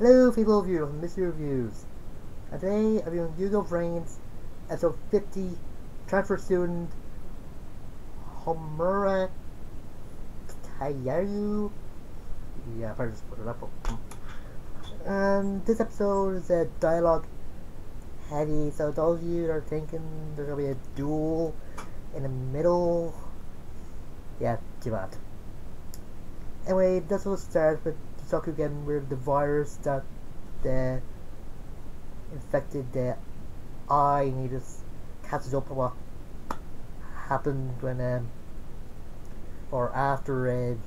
Hello people of you from Mr. Reviews. And today I'm doing Yugo Vrains, episode 50, transfer student Homura Kayaru. Yeah, I probably just put it up. And this episode is a dialogue heavy, so those of you that are thinking there's gonna be a duel in the middle, yeah, too bad. Anyway, this will start with Saku getting rid of the virus that infected the eye, and he just catches up with what happened when or after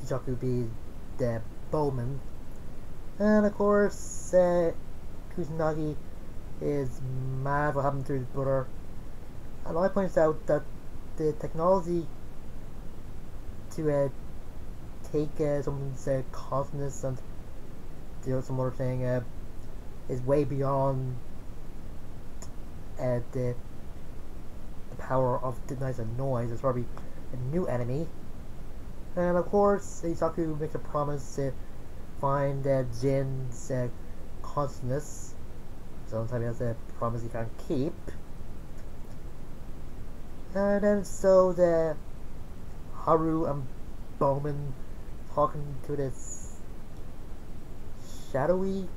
Saku beat the bowman. And of course Kusanagi is mad what happened to his brother, and I points out that the technology to take someone's consciousness and do some other thing is way beyond the power of the noise and noise. It's probably a new enemy. And of course Isaku makes a promise to find Jin's consciousness. Sometimes he has a promise he can't keep. And then so the Haru and Bowman talking to this shadowy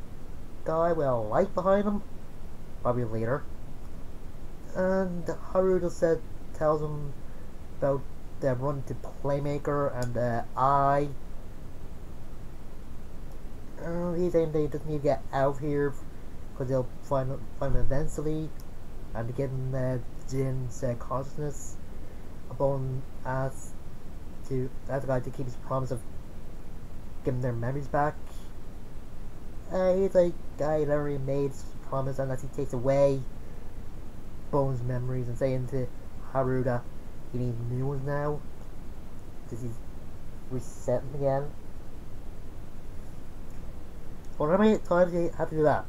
guy with a light behind him, probably later. And Haru just tells him about the run to Playmaker and I. He's saying they just need to get out of here because they'll find him eventually, and to get him Jin's consciousness. Bowman asks the guy to keep his promise of giving their memories back. He's like, guy already made his promise unless he takes away Bone's memories, and saying to Haru that he needs new ones now because he's resetting again. Well, how many times do you have to do that?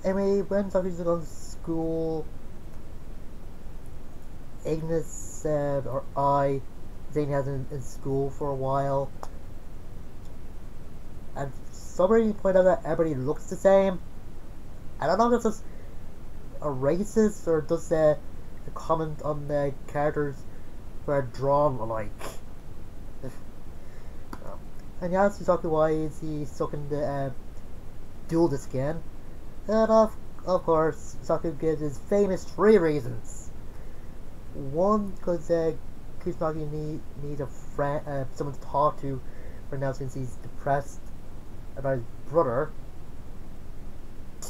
Anyway, when Saku's going to school, Ignis or I, Zane has been in school for a while, and somebody pointed out that everybody looks the same. I don't know if it's just a racist or just a comment on the characters who are drawn alike. And he asks Saku why is he stuck in the dual skin, and of course Saku gives his famous 3 reasons. One, because Kusanagi needs a friend, someone to talk to right now since he's depressed about his brother.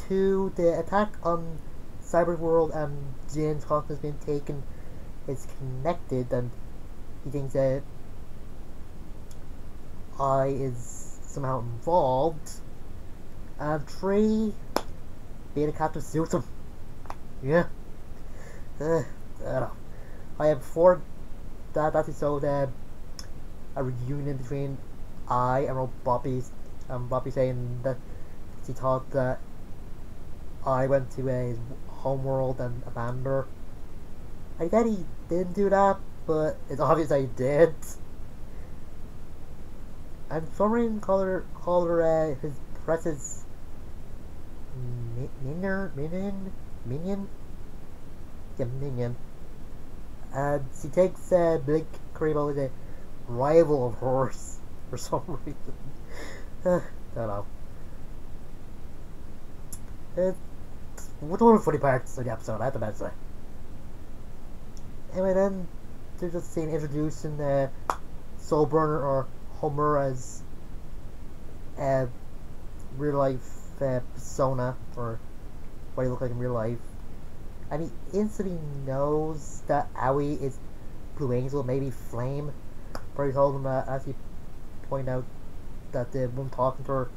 2, the attack on Cyber World and Jin's consciousness being taken is connected, and he thinks that I is somehow involved. And 3, being a captain suits him. Yeah. I don't know. I have before that episode a reunion between I and Bobby, Bobby saying that he thought that I went to his homeworld and abandoned her. I bet he didn't do that, but it's obvious that he did. And someone called her his precious minion. Yeah, minion. And she takes Blake Karibo as a rival of hers for some reason. I don't know. It's one of the funny parts of the episode, I have to say. Anyway, then they're just seeing introducing Soulburner or Homer as real life persona, or what he looks like in real life. And he instantly knows that Aoi is Blue Angel, maybe Flame. But he told him that, as he pointed out, that the one talking to her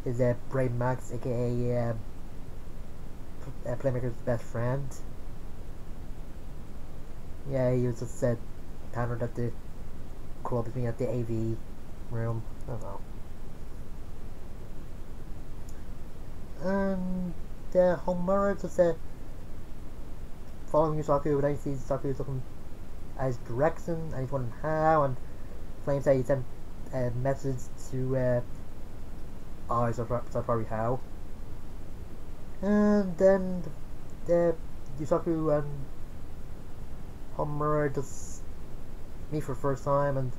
is Brain Max, aka Playmaker's best friend. Yeah, he was just telling her that the club is being at the AV room. I don't know. And Homura just following Yusaku, but then he sees Yusaku looking at his direction, and he's wondering how, and Flame said he sent a message to I, so that's probably how. And then the Yusaku and Homura just meet for the first time, and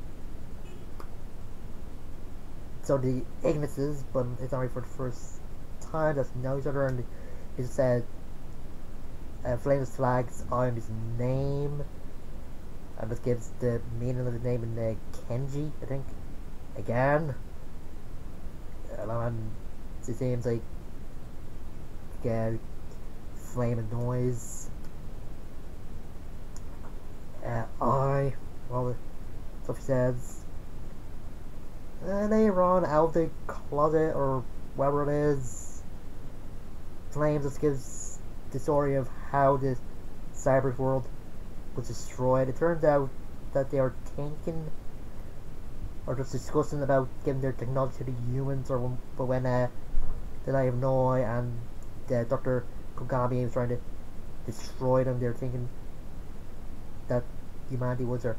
so the Ignises, but it's only for the first time, just know each other, and he just said Flame's flags on his name, and this gives the meaning of the name in Kenji, I think, again. And it seems like Flame and Noise. Well, stuff he says. Later on, out of the closet or wherever it is, Flame just gives the story of how the cyber world was destroyed. It turns out that they are thinking or just discussing about giving their technology to the humans, but when the Light of Noi and Dr. Kogami was trying to destroy them, they're thinking that humanity was their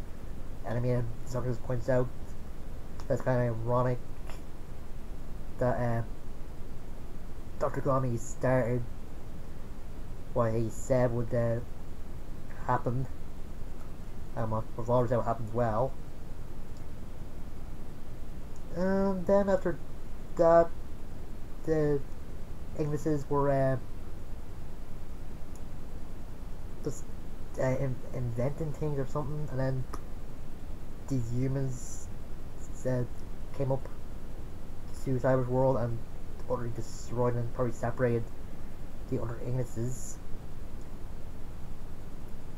enemy, and Doctor just points out that's kind of ironic that Dr. Kogami started what he said would happen, and we've always how it happened well. And then after that, the Ignises were just inventing things or something, and then these humans came up to Cyber's world and utterly destroyed and probably separated the other Ignises.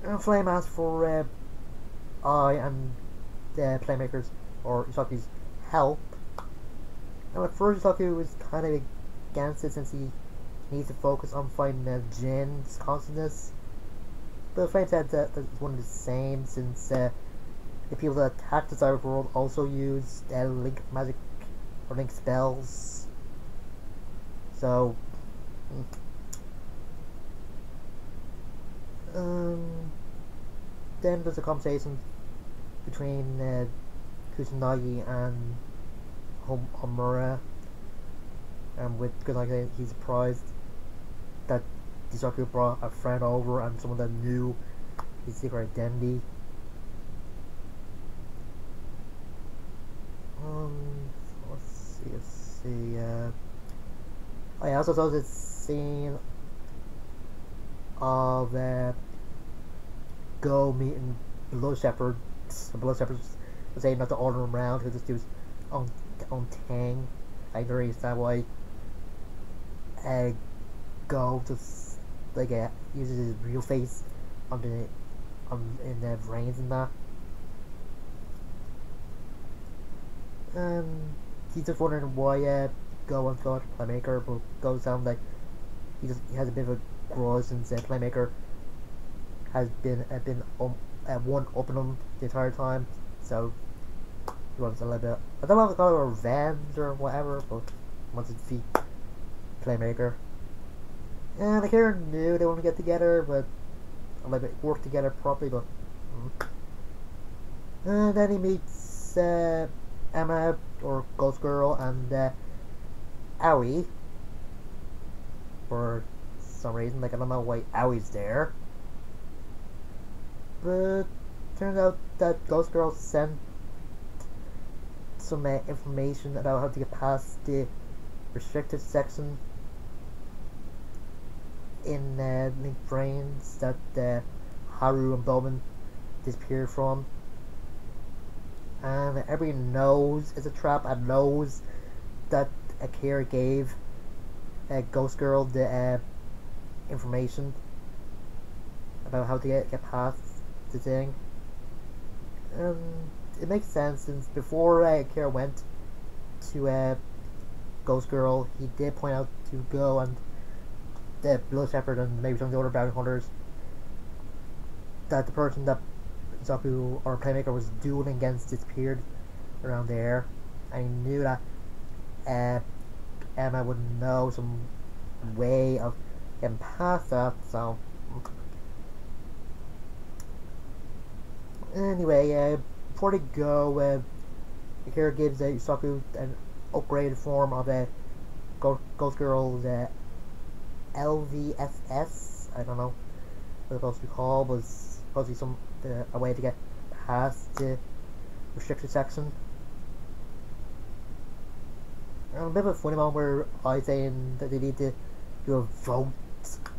And Flame asked for I and the Playmakers or Isaku's help. And at first Isaku was kind of against it since he needs to focus on fighting Jin's consciousness. But Flame said that it's one of the same, since the people that attack the cyber world also use link magic or link spells. So then there's a conversation between Kusanagi and Homura, and with Kusanagi, he's surprised that Jisaku brought a friend over and someone that knew his secret identity. Let's see. I also saw this scene of Go meeting Blood Shepherds. The Blood Shepherds was saying not to order him around, he'll just do his own thing. I don't understand why Go just uses his real face in the Vrains and that. He's just wondering why Go wants to go to Playmaker, but Go sounds like he has a bit of a grudge since Playmaker has been one up on him the entire time, so he wants a little bit, I don't know if they call it revenge or whatever, but he wants to defeat Playmaker. And Akira knew they want to get together, but a little bit work together properly, but and then he meets Emma or Ghost Girl and Aoi for some reason. I don't know why Aoi's there, but turns out that Ghost Girl sent some information about how to get past the restricted section in Link Vrains that Haru and Bowman disappeared from. And everybody knows it's a trap and knows that Akira gave Ghost Girl the information about how to get past the thing. It makes sense since before Akira went to Ghost Girl, he did point out to Go and the Blood Shepherd and maybe some of the other bounty hunters that the person that Zaku or Playmaker was dueling against disappeared around there. I knew that Emma would know some way of getting past that, so anyway, before they go, Here gives Yusaku an upgraded form of a Ghost Girl's LVSS. I don't know what it's supposed to be called, but it's supposed to be a way to get past the restricted section. And a bit of a funny moment where I saying that they need to do a vote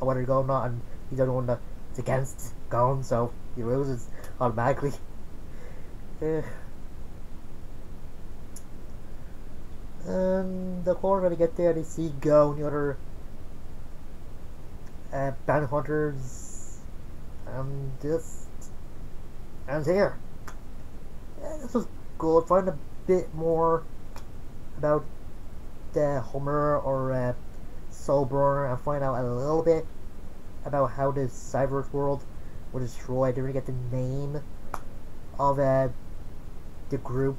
on whether to go or not, and he's the only one that's against going, so he loses automatically. And the core gonna get there, they see Go and the other bounty hunters, and just ends here. This was good. Find a bit more about the Homer or Soulburner and find out a little bit about how the Cyberverse world was destroyed. I didn't really get the name of the group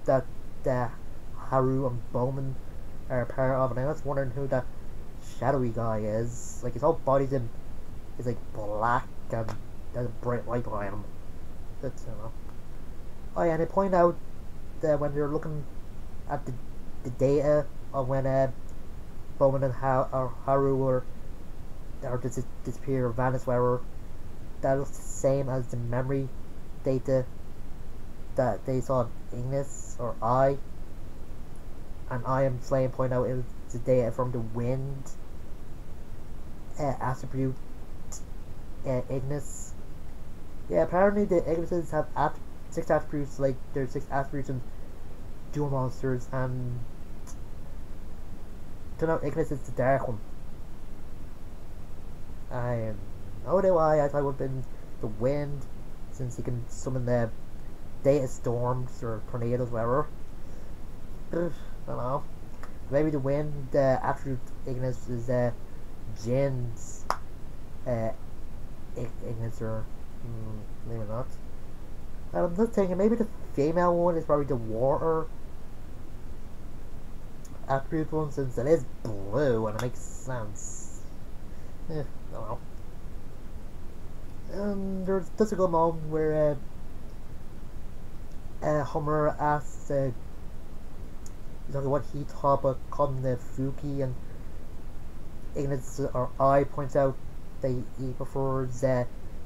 that Haru and Bowman are part of, and I was wondering who that shadowy guy is. Like, his whole body's is like black and there's a bright light behind him. That's, I don't know. Oh yeah, and they point out that when they're looking at the data of when Bowman and Haru were disappear or vanish, wherever, that looks the same as the memory data that they saw in Ignis or I. And I am Flame point out it was the data from the wind attribute Ignis. Yeah, apparently the Ignises have 6 attributes, like there's 6 attributes in dual monsters, and turn out Ignis is the dark one. I have no idea why. I thought it would have been the wind, since he can summon the data storms or tornadoes, whatever. I don't know. Maybe the wind attribute Ignis is Jin's Ignis, or maybe not. I'm just thinking maybe the female one is probably the water attribute one, since it is blue and it makes sense. I don't know. And there's just a good moment where Homer asks what he thought about calling the Fuki, and Ignis or I points out that he prefers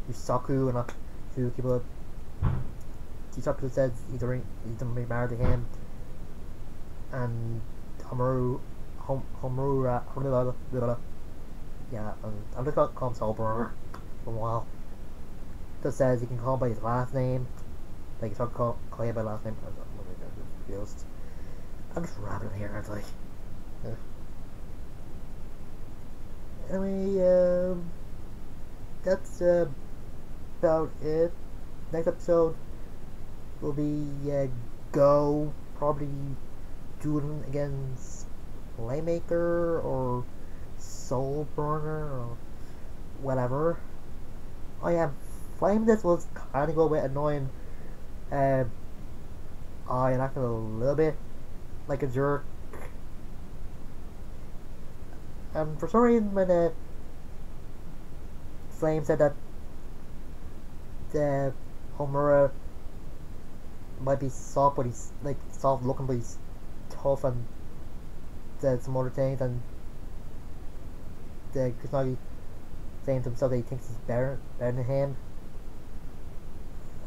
Yusaku and not Fuki, but Yusaku says he's going to be married to him, and Homeru, yeah, I'm just going to call him Soulburner for a while. Just says he can call him by his last name, like he's trying to call him by last name. I'm confused. I'm just rambling here, aren't I? Anyway, that's about it. Next episode will be Go, probably dueling against Playmaker or Soulburner or whatever. Oh yeah, Flame this was kind of a bit annoying. I acted a little bit like a jerk. And for some reason, when Flame said that the Homura might be soft, but he's like soft looking, but he's tough, and some other things, and the Kusanagi saying to himself that he thinks he's better than him.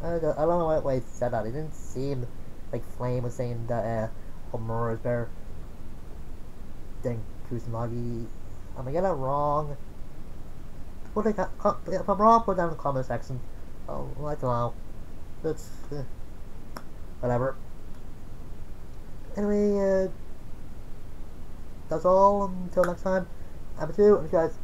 I don't know why he said that. It didn't seem like Flame was saying that Homura is better than Kusanagi. Am I getting that wrong? If I'm wrong, put it down in the comment section. Oh, I don't know. That's whatever. Anyway, that's all. Until next time, I'm 2, and you guys.